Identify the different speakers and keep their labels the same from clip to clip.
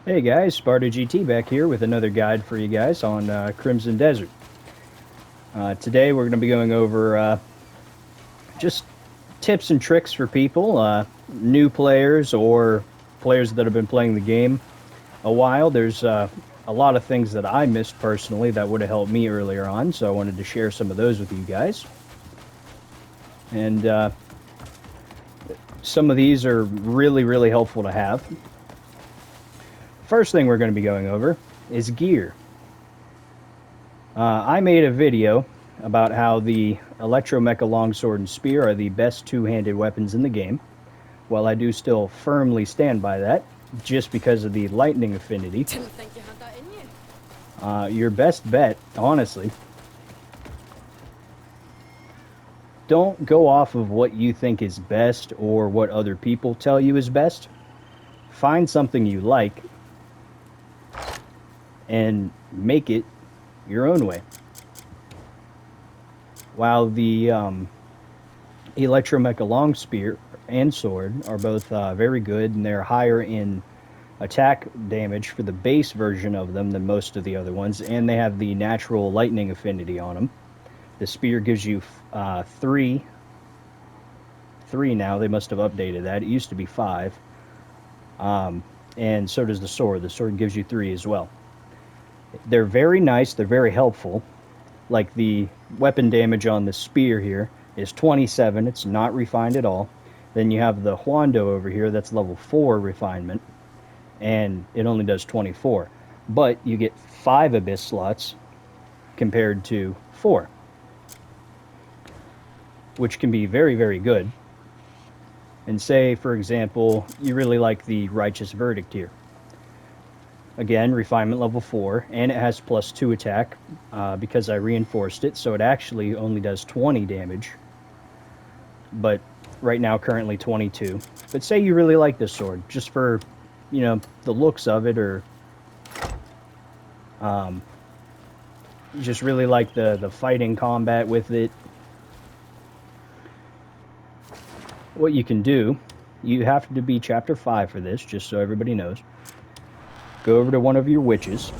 Speaker 1: Hey guys, Sparta GT back here with another guide for you guys on Crimson Desert. Today we're going to be going over just tips and tricks for people, new players or players that have been playing the game a while. There's a lot of things that I missed personally that would have helped me earlier on, so I wanted to share some of those with you guys. And some of these are really, really helpful to have. First thing we're going to be going over is gear. I made a video about how the Electromecha Longsword and Spear are the best two-handed weapons in the game. While I do still firmly stand by that, just because of the lightning affinity,
Speaker 2: Didn't think you had that in you.
Speaker 1: your best bet, honestly, don't go off of what you think is best or what other people tell you is best. Find something you like and make it your own way. While the Electromecha Long Spear and Sword are both very good, and they're higher in attack damage for the base version of them than most of the other ones, and they have the natural lightning affinity on them. The spear gives you three now. They must have updated that. It used to be 5. And so does the sword. The sword gives you 3 as well. They're very nice. They're very helpful. Like the weapon damage on the spear here is 27. It's not refined at all. Then you have the Huando over here. That's level 4 refinement. And it only does 24. But you get 5 abyss slots compared to 4. Which can be very, very good. And say, for example, you really like the Righteous Verdict here. Again, refinement level 4, and it has plus 2 attack because I reinforced it, so it actually only does 20 damage. But right now, currently 22. But say you really like this sword, just for, you know, the looks of it, or you just really like the fighting combat with it. What you can do, you have to be chapter 5 for this, just so everybody knows. Go over to one of your witches.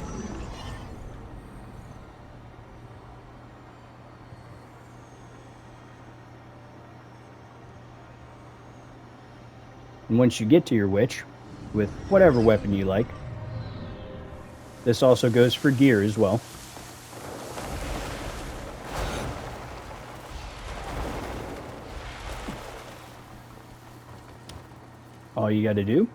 Speaker 1: And once you get to your witch, with whatever weapon you like, this also goes for gear as well. All you got to do,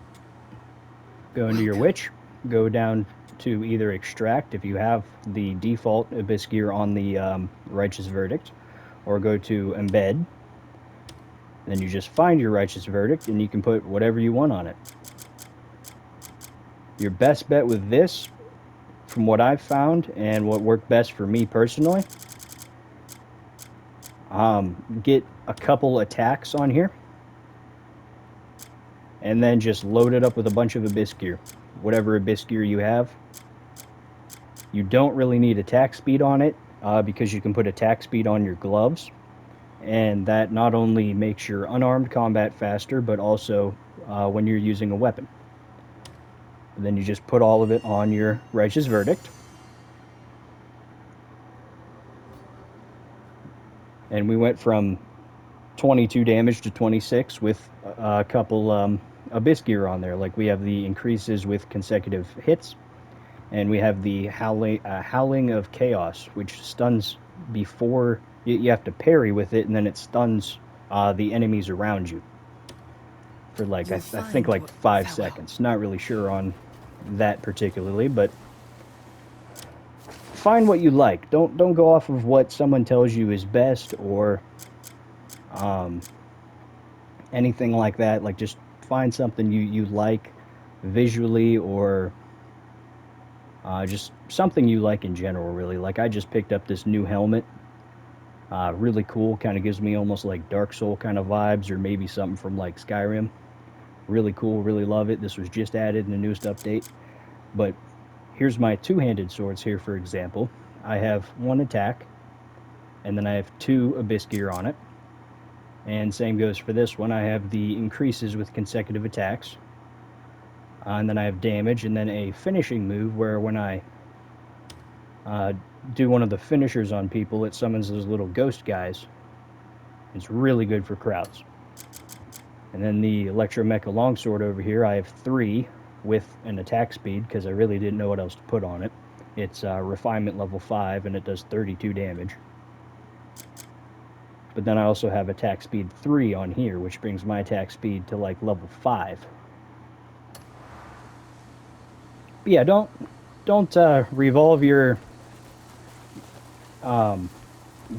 Speaker 1: go into your witch, go down to either extract if you have the default abyss gear on the Righteous Verdict, or go to embed. Then you just find your Righteous Verdict and you can put whatever you want on it. Your best bet with this, from what I've found and what worked best for me personally, get a couple attacks on here and then just load it up with a bunch of abyss gear. Whatever abyss gear you have. You don't really need attack speed on it because you can put attack speed on your gloves, and that not only makes your unarmed combat faster, but also when you're using a weapon. And then you just put all of it on your Righteous Verdict. And we went from 22 damage to 26 with a couple abyss gear on there. Like we have the increases with consecutive hits, and we have the Howling of Chaos, which stuns before you have to parry with it, and then it stuns the enemies around you for like I think like 5 seconds. Not really sure on that particularly, but find what you like. Don't go off of what someone tells you is best or anything like that. Like just find something you like visually, or just something you like in general, really. Like I just picked up this new helmet. Really cool. Kind of gives me almost like Dark Soul kind of vibes, or maybe something from like Skyrim. Really cool. Really love it. This was just added in the newest update. But here's my two-handed swords here, for example. I have 1 attack, and then I have 2 abyss gear on it. And same goes for this one. I have the increases with consecutive attacks. And then I have damage, and then a finishing move where when I do one of the finishers on people, it summons those little ghost guys. It's really good for crowds. And then the Electromecha Longsword over here, I have 3 with an attack speed because I really didn't know what else to put on it. It's Refinement level 5 and it does 32 damage. But then I also have attack speed 3 on here, which brings my attack speed to like level 5. But yeah, don't revolve your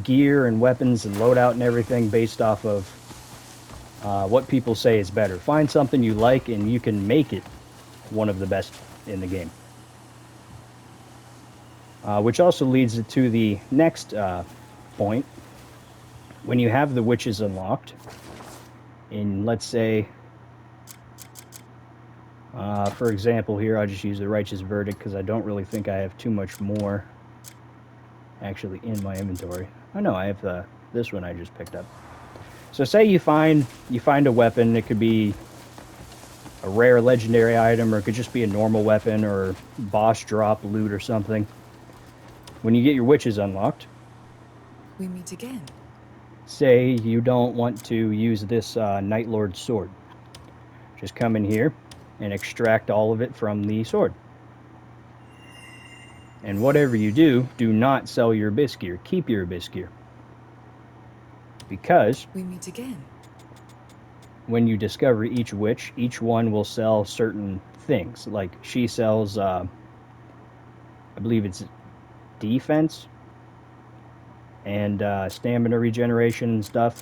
Speaker 1: gear and weapons and loadout and everything based off of what people say is better. Find something you like and you can make it one of the best in the game. Which also leads to the next point. When you have the witches unlocked, in, let's say, for example here, I'll just use the Righteous Verdict because I don't really think I have too much more actually in my inventory. Oh no, I have this one I just picked up. So say you find a weapon. It could be a rare legendary item, or it could just be a normal weapon or boss drop loot or something. When you get your witches unlocked,
Speaker 3: we meet again.
Speaker 1: Say you don't want to use this Night Lord sword. Just come in here and extract all of it from the sword. And whatever you do, do not sell your Abyss gear. Keep your Abyss gear. Because
Speaker 3: we meet again.
Speaker 1: When you discover each witch, each one will sell certain things. Like she sells, I believe it's defense and stamina regeneration and stuff.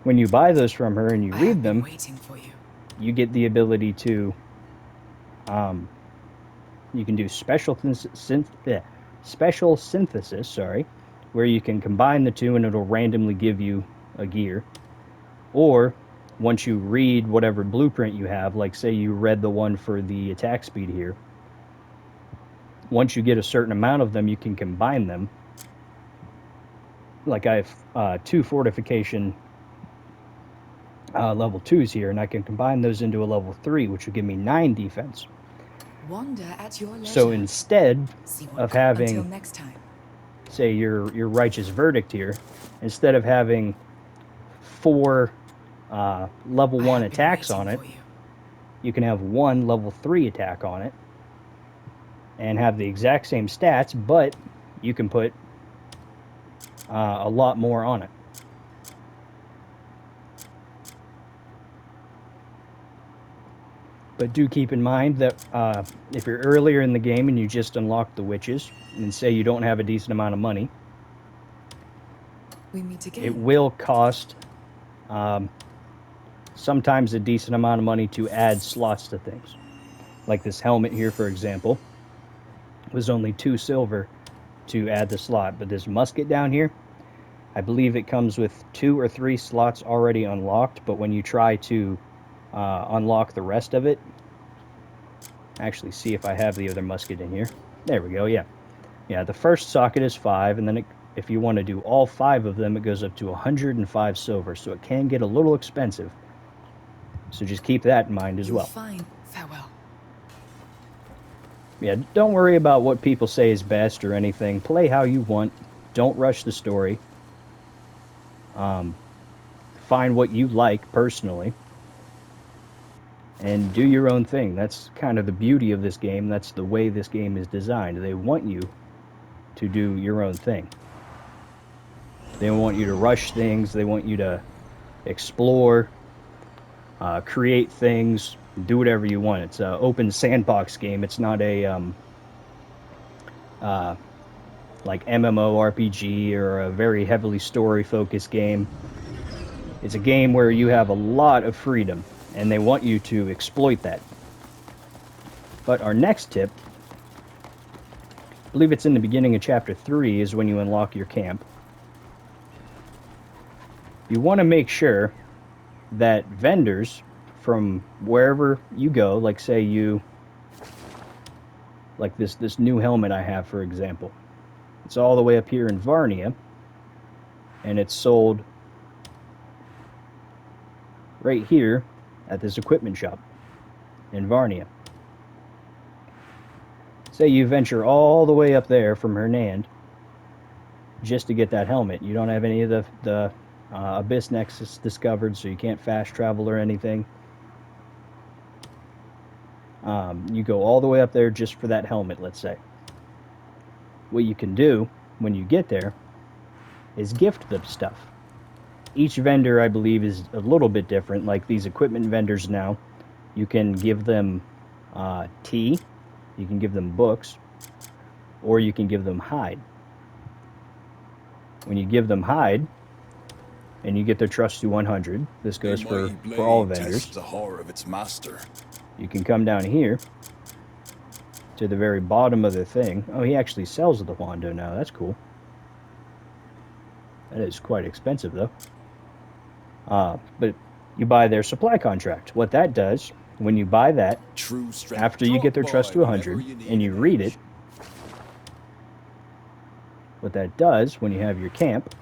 Speaker 1: When you buy those from her and you read them,
Speaker 3: waiting for you.
Speaker 1: You get the ability to, you can do special synthesis, sorry, where you can combine the two and it'll randomly give you a gear. Or once you read whatever blueprint you have, like say you read the one for the attack speed here, once you get a certain amount of them, you can combine them. Like I have 2 fortification level 2s here, and I can combine those into a level 3, which will give me 9 defense.
Speaker 3: Wander at your leisure.
Speaker 1: So instead of having,
Speaker 3: until next time,
Speaker 1: say your Righteous Verdict here, instead of having 4 level 1 attacks on it, you can have 1 level 3 attack on it and have the exact same stats, but you can put a lot more on it. But do keep in mind that if you're earlier in the game and you just unlock the witches, and say you don't have a decent amount of money,
Speaker 3: we meet again.
Speaker 1: It will cost sometimes a decent amount of money to add slots to things. Like this helmet here, for example, was only 2 silver to add the slot. But this musket down here, I believe it comes with 2 or 3 slots already unlocked, but when you try to unlock the rest of it, actually see if I have the other musket in here. There we go, yeah. Yeah, the first socket is 5, and then if you want to do all 5 of them, it goes up to 105 silver, so it can get a little expensive. So just keep that in mind as well.
Speaker 3: Fine. Farewell.
Speaker 1: Yeah, don't worry about what people say is best or anything. Play how you want. Don't rush the story. Find what you like personally. And do your own thing. That's kind of the beauty of this game. That's the way this game is designed. They want you to do your own thing. They don't want you to rush things. They want you to explore, create things, do whatever you want. It's an open sandbox game. It's not a like MMORPG or a very heavily story-focused game. It's a game where you have a lot of freedom, and they want you to exploit that. But our next tip, I believe it's in the beginning of chapter 3, is when you unlock your camp. You want to make sure that vendors from wherever you go, like say you, like this new helmet I have, for example. It's all the way up here in Varnia, and it's sold right here at this equipment shop. in Varnia. Say you venture all the way up there from Hernand just to get that helmet. You don't have any of the Abyss Nexus discovered, so you can't fast travel or anything. You go all the way up there just for that helmet, let's say. What you can do when you get there is gift them stuff. Each vendor, I believe, is a little bit different. Like these equipment vendors now, you can give them tea, you can give them books, or you can give them hide. When you give them hide, and you get their trust to 100, this goes for all vendors.
Speaker 4: The horror of its master.
Speaker 1: You can come down here to the very bottom of the thing. Oh, he actually sells the Wando now. That's cool. That is quite expensive, though. But you buy their supply contract. What that does, when you buy that, after you get their trust to 100, and you read it, what that does, when you have your camp,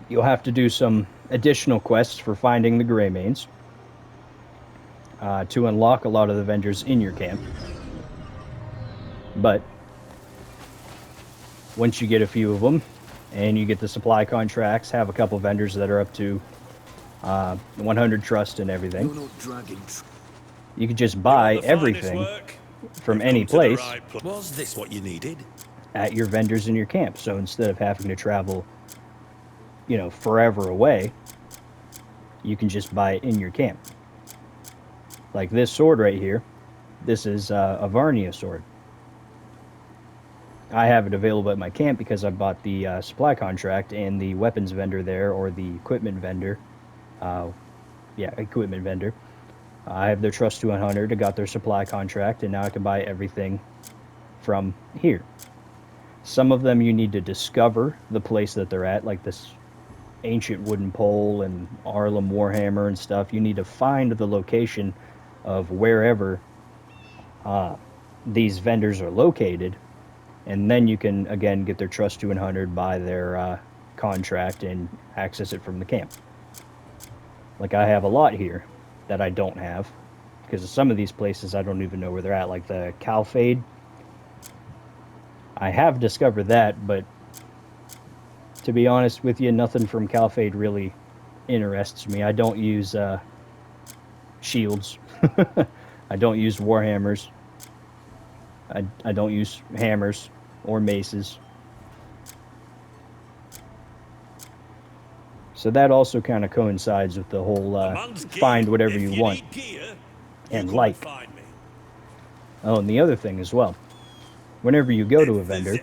Speaker 1: you'll have to do some additional quests for finding the Greymanes to unlock a lot of the vendors in your camp. But once you get a few of them and you get the supply contracts, have a couple vendors that are up to 100 trust and everything, you can just buy everything from any place.
Speaker 5: Was this what you needed?
Speaker 1: At your vendors in your camp. So instead of having to travel, you know, forever away, you can just buy it in your camp. Like this sword right here, this is a Varnia sword. I have it available at my camp because I bought the supply contract, and the weapons vendor there, or the equipment vendor, equipment vendor, I have their trust to 100, I got their supply contract, and now I can buy everything from here. Some of them you need to discover the place that they're at, like this ancient wooden pole and Arlem Warhammer and stuff. You need to find the location of wherever these vendors are located, and then you can again get their trust to 100, buy their contract, and access it from the camp. Like I have a lot here that I don't have, because some of these places I don't even know where they're at, like the Calfade. I have discovered that, but to be honest with you, nothing from Calfade really interests me. I don't use shields. I don't use warhammers. I don't use hammers or maces. So that also kind of coincides with the whole find whatever you want and like. Oh, and the other thing as well. Whenever you go to a vendor,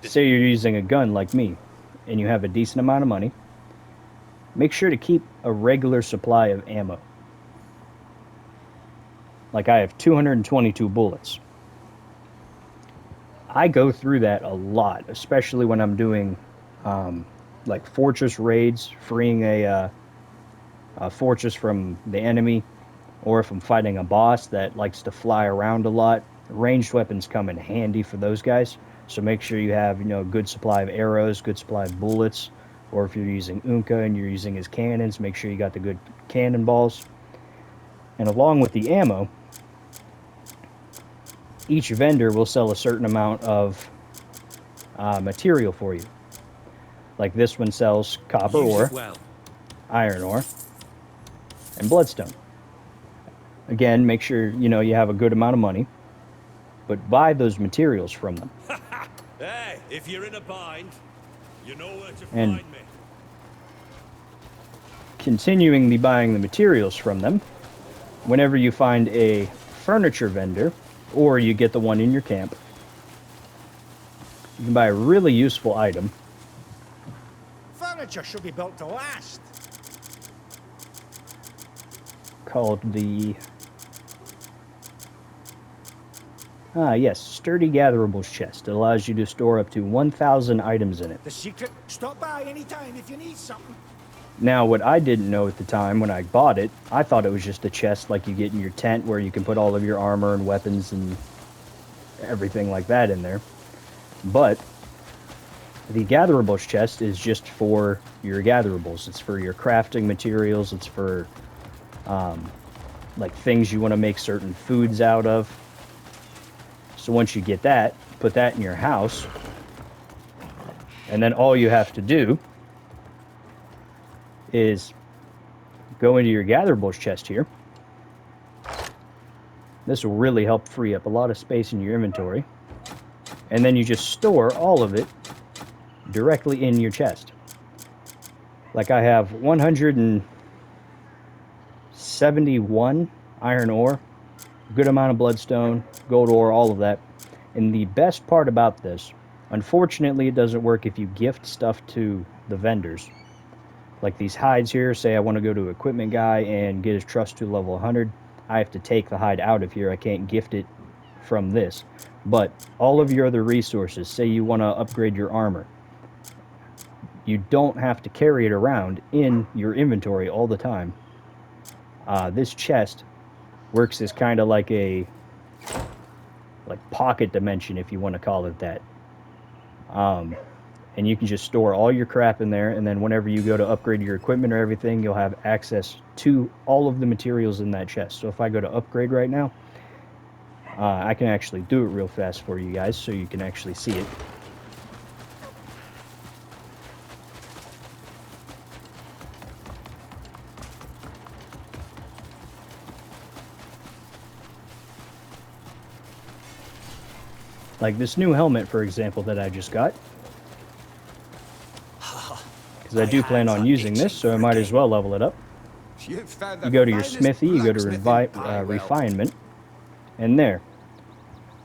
Speaker 1: say you're using a gun like me, and you have a decent amount of money, make sure to keep a regular supply of ammo. Like I have 222 bullets. I go through that a lot, especially when I'm doing like fortress raids, freeing a fortress from the enemy, or if I'm fighting a boss that likes to fly around a lot. Ranged weapons come in handy for those guys, so make sure you have, you know, a good supply of arrows, good supply of bullets, or if you're using Unka and you're using his cannons, make sure you got the good cannonballs. And along with the ammo, each vendor will sell a certain amount of material for you. Like this one sells copper ore, iron ore, and bloodstone. Again, make sure, you know, you have a good amount of money, but buy those materials from them.
Speaker 5: Hey, if you're in a bind, you know where to
Speaker 1: And
Speaker 5: find me.
Speaker 1: continuing the buying the materials from them, whenever you find a furniture vendor, or you get the one in your camp, you can buy a really useful item.
Speaker 6: Furniture should be built to last.
Speaker 1: Called the Sturdy Gatherables Chest. It allows you to store up to 1,000 items in it.
Speaker 6: The secret, stop by anytime if you need something.
Speaker 1: Now, what I didn't know at the time when I bought it, I thought it was just a chest like you get in your tent where you can put all of your armor and weapons and everything like that in there. But The Gatherables chest is just for your gatherables. It's for your crafting materials. It's for like things you want to make certain foods out of. So once you get that, put that in your house, and then all you have to do is go into your Gatherables chest here. This will really help free up a lot of space in your inventory. And then you just store all of it directly in your chest. Like I have 171 iron ore, good amount of bloodstone, gold ore, all of that. And the best part about this, unfortunately it doesn't work if you gift stuff to the vendors. Like these hides here, say I want to go to equipment guy and get his trust to level 100. I have to take the hide out of here. I can't gift it from this. But all of your other resources, say you want to upgrade your armor, you don't have to carry it around in your inventory all the time. This chest works as kind of like a pocket dimension, if you want to call it that. And you can just store all your crap in there, and then whenever you go to upgrade your equipment or everything, you'll have access to all of the materials in that chest. So if I go to upgrade right now, I can actually do it real fast for you guys so you can actually see it. Like this new helmet, for example, that I just got. Because I do plan on using this, so I might as well level it up. You go to your smithy, you go to refinement, and there.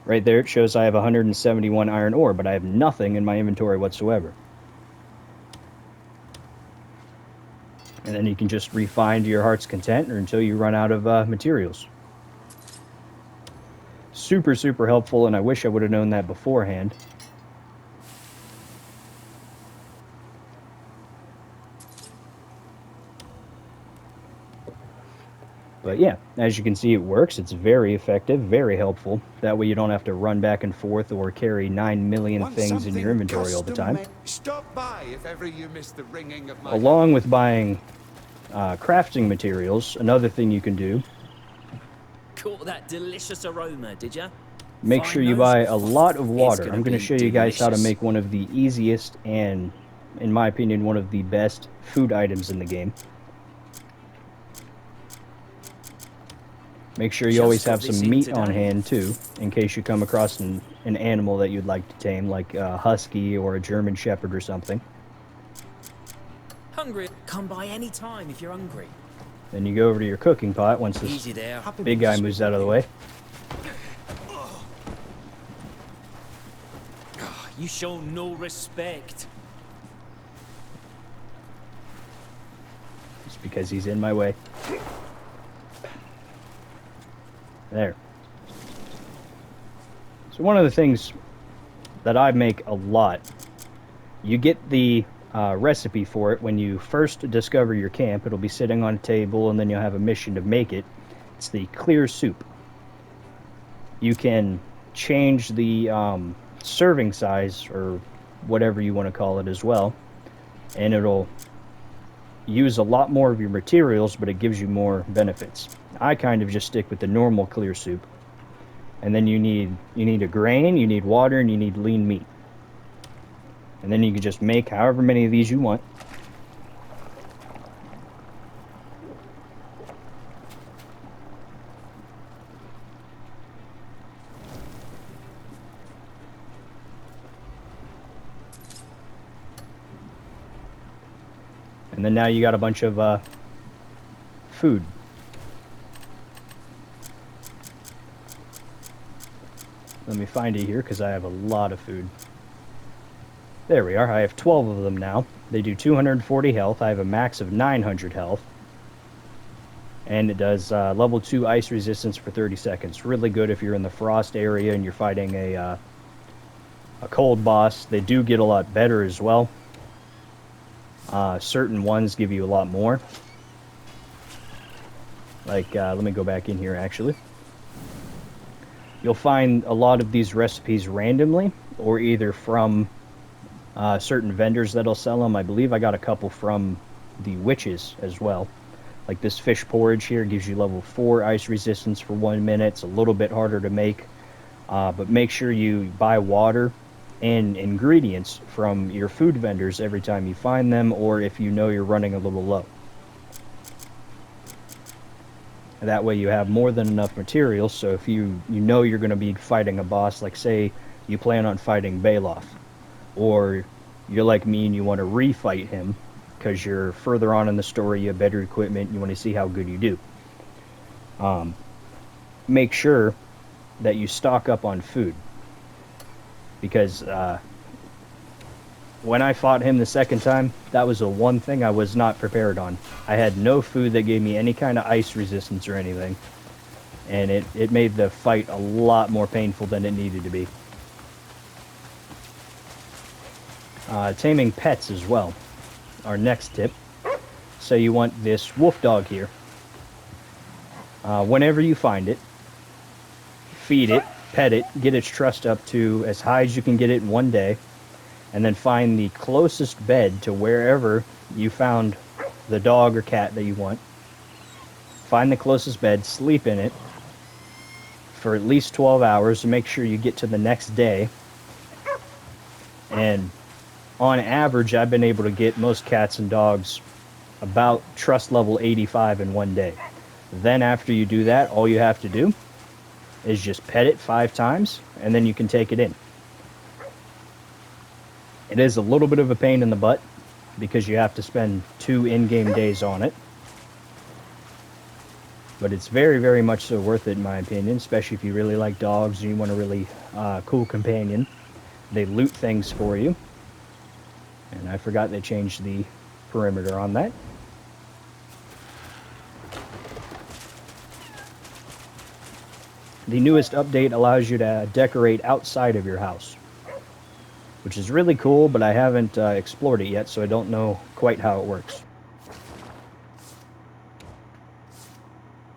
Speaker 1: Right there it shows I have 171 iron ore, but I have nothing in my inventory whatsoever. And then you can just refine to your heart's content or until you run out of materials. Super, super helpful, and I wish I would have known that beforehand. But yeah, as you can see, it works. It's very effective, very helpful. That way you don't have to run back and forth or carry 9 million things in your inventory all the time.
Speaker 4: Stop by if ever you miss the ringing of my
Speaker 1: Along with buying crafting materials, another thing you can do,
Speaker 7: Caught that delicious aroma, did ya?
Speaker 1: make sure you buy a lot of water. I'm going to show you guys how to make one of the easiest and, in my opinion, one of the best food items in the game. Make sure you always have some meat on hand too, in case you come across an animal that you'd like to tame, like a husky or a German shepherd or something.
Speaker 7: Hungry? Come by any time if you're hungry.
Speaker 1: Then you go over to your cooking pot once this
Speaker 7: Easy there.
Speaker 1: big guy moves out of the way.
Speaker 7: You show no respect.
Speaker 1: Just because he's in my way. There. So one of the things that I make a lot, you get the recipe for it when you first discover your camp. It'll be sitting on a table, and then you'll have a mission to make it. It's the clear soup. You can change the serving size, or whatever you want to call it as well, and it'll use a lot more of your materials, but it gives you more benefits. I kind of just stick with the normal clear soup. And then you need a grain, you need water, and you need lean meat. And then you can just make however many of these you want. And then now you got a bunch of food. Let me find it here because I have a lot of food. There we are. I have 12 of them now. They do 240 health. I have a max of 900 health. And it does level 2 ice resistance for 30 seconds. Really good if you're in the frost area and you're fighting a cold boss. They do get a lot better as well. Certain ones give you a lot more. Like, let me go back in here actually. You'll find a lot of these recipes randomly, or either from certain vendors that'll sell them. I believe I got a couple from the witches as well. Like this fish porridge here gives you level 4 ice resistance for 1 minute. It's a little bit harder to make, but make sure you buy water and ingredients from your food vendors every time you find them, or if you know you're running a little low. That way you have more than enough materials, so if you know you're going to be fighting a boss, like say you plan on fighting Baloth, or you're like me and you want to refight him because you're further on in the story, you have better equipment, you want to see how good you do. Make sure that you stock up on food, because when I fought him the second time, that was the one thing I was not prepared on. I had no food that gave me any kind of ice resistance or anything, and it made the fight a lot more painful than it needed to be. Taming pets as well, our next tip. So you want this wolf dog here. Whenever you find it, feed it, pet it, get its trust up to as high as you can get it in 1 day, and then find the closest bed to wherever you found the dog or cat that you want. Find the closest bed, sleep in it for at least 12 hours to make sure you get to the next day. And on average, I've been able to get most cats and dogs about trust level 85 in 1 day. Then after you do that, all you have to do is just pet it 5 times, and then you can take it in. It is a little bit of a pain in the butt because you have to spend 2 in-game days on it. But it's very, very much so worth it in my opinion, especially if you really like dogs and you want a really cool companion. They loot things for you. And I forgot they changed the perimeter on that. The newest update allows you to decorate outside of your house, which is really cool, but I haven't explored it yet, so I don't know quite how it works.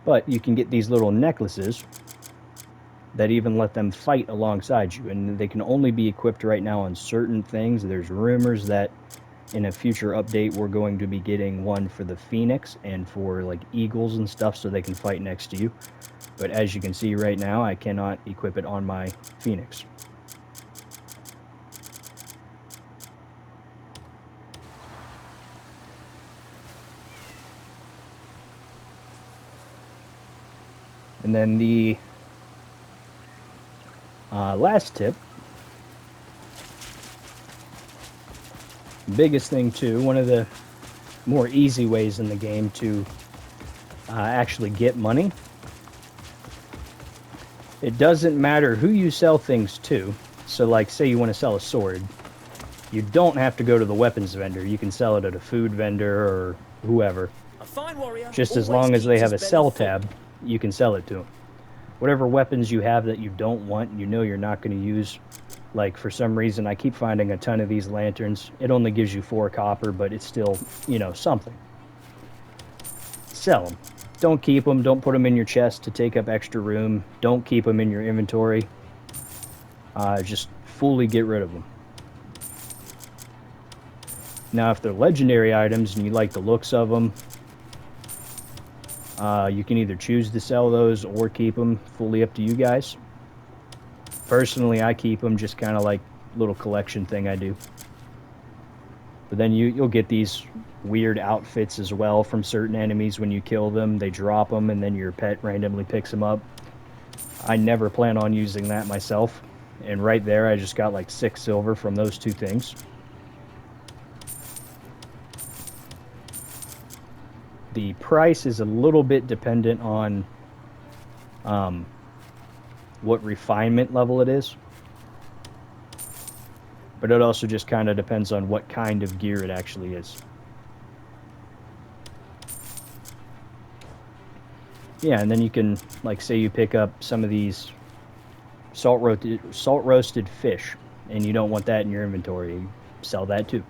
Speaker 1: But you can get these little necklaces that even let them fight alongside you, and they can only be equipped right now on certain things. There's rumors that in a future update we're going to be getting one for the Phoenix and for like eagles and stuff so they can fight next to you. But as you can see right now, I cannot equip it on my Phoenix. And then the last tip, biggest thing too, one of the more easy ways in the game to actually get money. It doesn't matter who you sell things to. So like say you want to sell a sword, you don't have to go to the weapons vendor. You can sell it at a food vendor or whoever.
Speaker 7: A fine warrior
Speaker 1: Just as
Speaker 7: always
Speaker 1: long as they
Speaker 7: keeps
Speaker 1: have a
Speaker 7: his belly
Speaker 1: sell
Speaker 7: full.
Speaker 1: tab, you can sell it to them. Whatever weapons you have that you don't want, you know you're not going to use. Like for some reason, I keep finding a ton of these lanterns. It only gives you 4 copper, but it's still, you know, something. Sell them. Don't keep them. Don't put them in your chest to take up extra room. Don't keep them in your inventory. Just fully get rid of them. Now, if they're legendary items and you like the looks of them, you can either choose to sell those or keep them. Fully up to you guys. Personally, I keep them, just kind of like little collection thing I do. But then you'll get these weird outfits as well from certain enemies when you kill them. They drop them and then your pet randomly picks them up. I never plan on using that myself. And right there, I just got like 6 silver from those 2 things. The price is a little bit dependent on what refinement level it is. But it also just kind of depends on what kind of gear it actually is. Yeah, and then you can, like, say you pick up some of these salt roasted fish, and you don't want that in your inventory. Sell that too.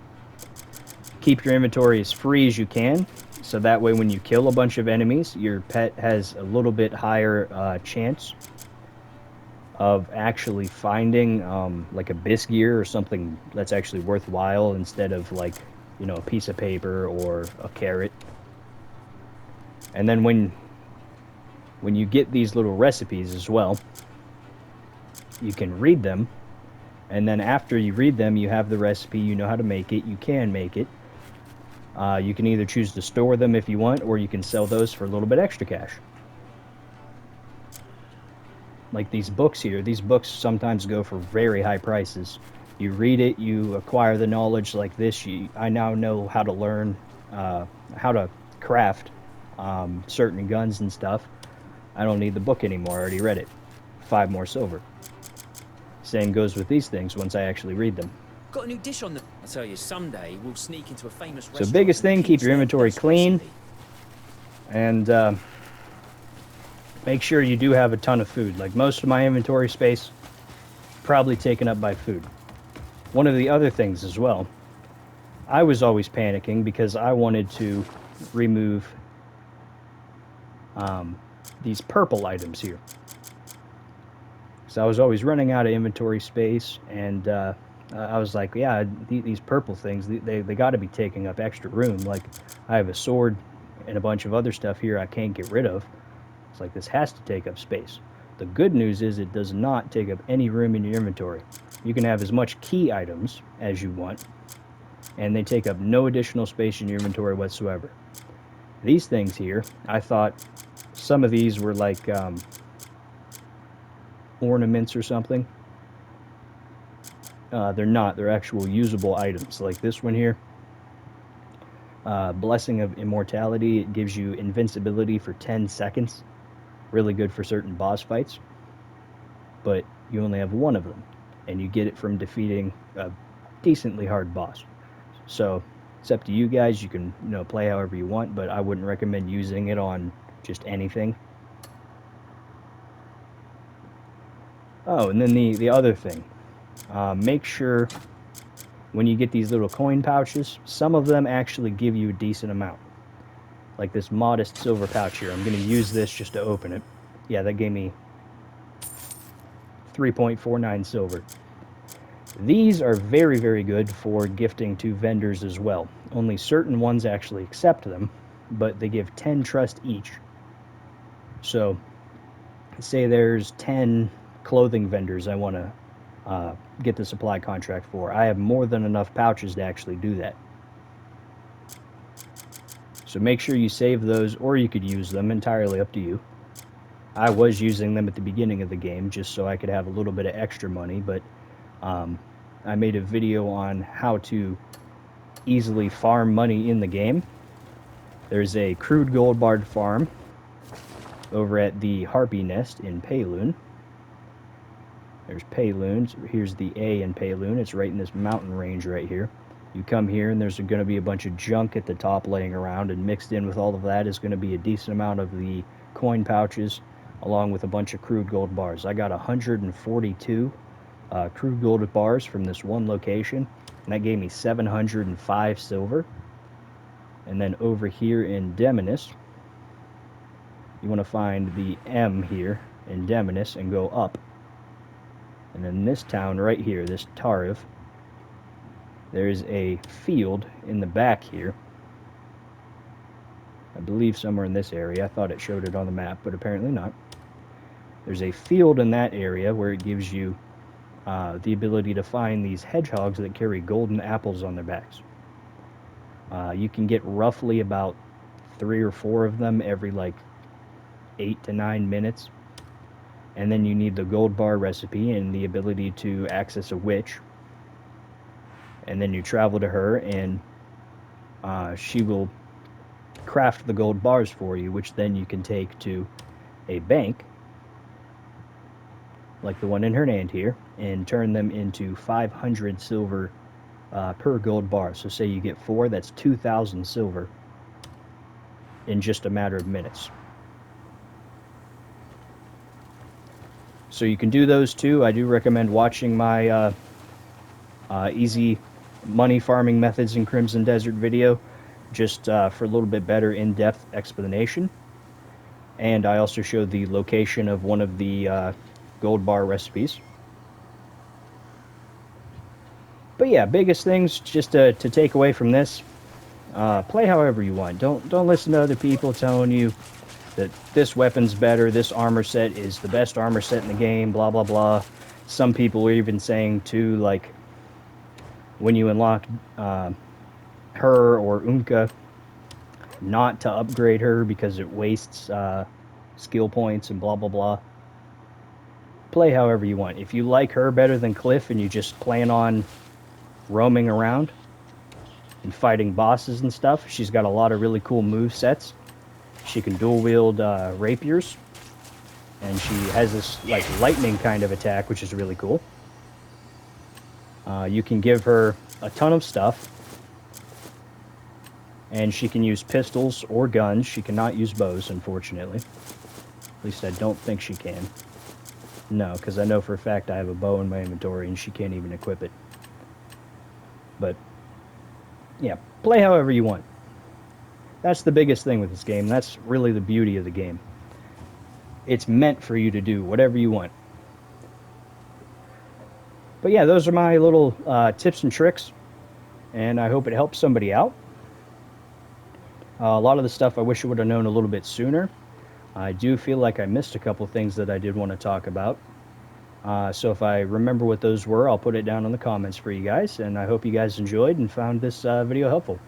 Speaker 1: Keep your inventory as free as you can, so that way when you kill a bunch of enemies, your pet has a little bit higher chance of actually finding like a bisgear or something that's actually worthwhile instead of like, you know, a piece of paper or a carrot. And then when you get these little recipes as well, you can read them, and then after you read them, you have the recipe, you know how to make it, you can make it. You can either choose to store them if you want, or you can sell those for a little bit extra cash. Like these books here, these books sometimes go for very high prices. You read it, you acquire the knowledge like this. I now know how to learn how to craft certain guns and stuff. I don't need the book anymore, I already read it. 5 more silver. Same goes with these things once I actually read them.
Speaker 7: Got a new dish on the... I tell you, someday we'll sneak into a famous
Speaker 1: So
Speaker 7: restaurant.
Speaker 1: biggest thing, keep your
Speaker 7: their
Speaker 1: inventory
Speaker 7: best
Speaker 1: clean.
Speaker 7: recipe.
Speaker 1: And make sure you do have a ton of food. Like most of my inventory space, probably taken up by food. One of the other things as well, I was always panicking because I wanted to remove these purple items here. So I was always running out of inventory space, and I was like, yeah, these purple things, they got to be taking up extra room. Like, I have a sword and a bunch of other stuff here I can't get rid of. It's like, this has to take up space. The good news is it does not take up any room in your inventory. You can have as much key items as you want, and they take up no additional space in your inventory whatsoever. These things here, I thought some of these were like ornaments or something. They're not. They're actual usable items. Like this one here, Blessing of Immortality. It gives you invincibility for 10 seconds. Really good for certain boss fights. But you only have one of them, and you get it from defeating a decently hard boss. So it's up to you guys. You can, you know, play however you want, but I wouldn't recommend using it on just anything. Oh, and then the other thing, make sure when you get these little coin pouches, some of them actually give you a decent amount. Like this modest silver pouch here. I'm going to use this just to open it. Yeah, that gave me 3.49 silver. These are very, very good for gifting to vendors as well. Only certain ones actually accept them, but they give 10 trust each. So, say there's 10 clothing vendors I want to get the supply contract for. I have more than enough pouches to actually do that. So make sure you save those, or you could use them, entirely up to you. I was using them at the beginning of the game just so I could have a little bit of extra money, but I made a video on how to easily farm money in the game. There's a crude gold bar farm over at the Harpy Nest in Payloon. There's Payloon. Here's the A in Payloon. It's right in this mountain range right here. You come here and there's going to be a bunch of junk at the top laying around, and mixed in with all of that is going to be a decent amount of the coin pouches along with a bunch of crude gold bars. I got 142 crude gold bars from this one location, and that gave me 705 silver. And then over here in Demonis, you want to find the M here in Demonis and go up. And then this town right here, this Tariv, there's a field in the back here. I believe somewhere in this area. I thought it showed it on the map, but apparently not. There's a field in that area where it gives you the ability to find these hedgehogs that carry golden apples on their backs. You can get roughly about 3 or 4 of them every like 8 to 9 minutes. And then you need the gold bar recipe and the ability to access a witch. And then you travel to her, and she will craft the gold bars for you, which then you can take to a bank, like the one in her hand here, and turn them into 500 silver per gold bar. So say you get 4, that's 2,000 silver in just a matter of minutes. So you can do those too. I do recommend watching my easy money farming methods in Crimson Desert video, just for a little bit better in-depth explanation. And I also showed the location of one of the gold bar recipes. But yeah, biggest things just to take away from this, play however you want. Don't listen to other people telling you that this weapon's better, this armor set is the best armor set in the game, blah blah blah. Some people are even saying too, like, when you unlock her or Unka, not to upgrade her because it wastes skill points and blah blah blah. Play however you want. If you like her better than Cliff and you just plan on roaming around and fighting bosses and stuff, she's got a lot of really cool move sets. She can dual wield rapiers, and she has this like lightning kind of attack, which is really cool. You can give her a ton of stuff, and she can use pistols or guns. She cannot use bows, unfortunately. At least I don't think she can. No, because I know for a fact I have a bow in my inventory and she can't even equip it. But yeah, play however you want. That's the biggest thing with this game. That's really the beauty of the game. It's meant for you to do whatever you want. But yeah, those are my little tips and tricks, and I hope it helps somebody out. A lot of the stuff I wish I would have known a little bit sooner. I do feel like I missed a couple things that I did want to talk about. So if I remember what those were, I'll put it down in the comments for you guys, and I hope you guys enjoyed and found this video helpful.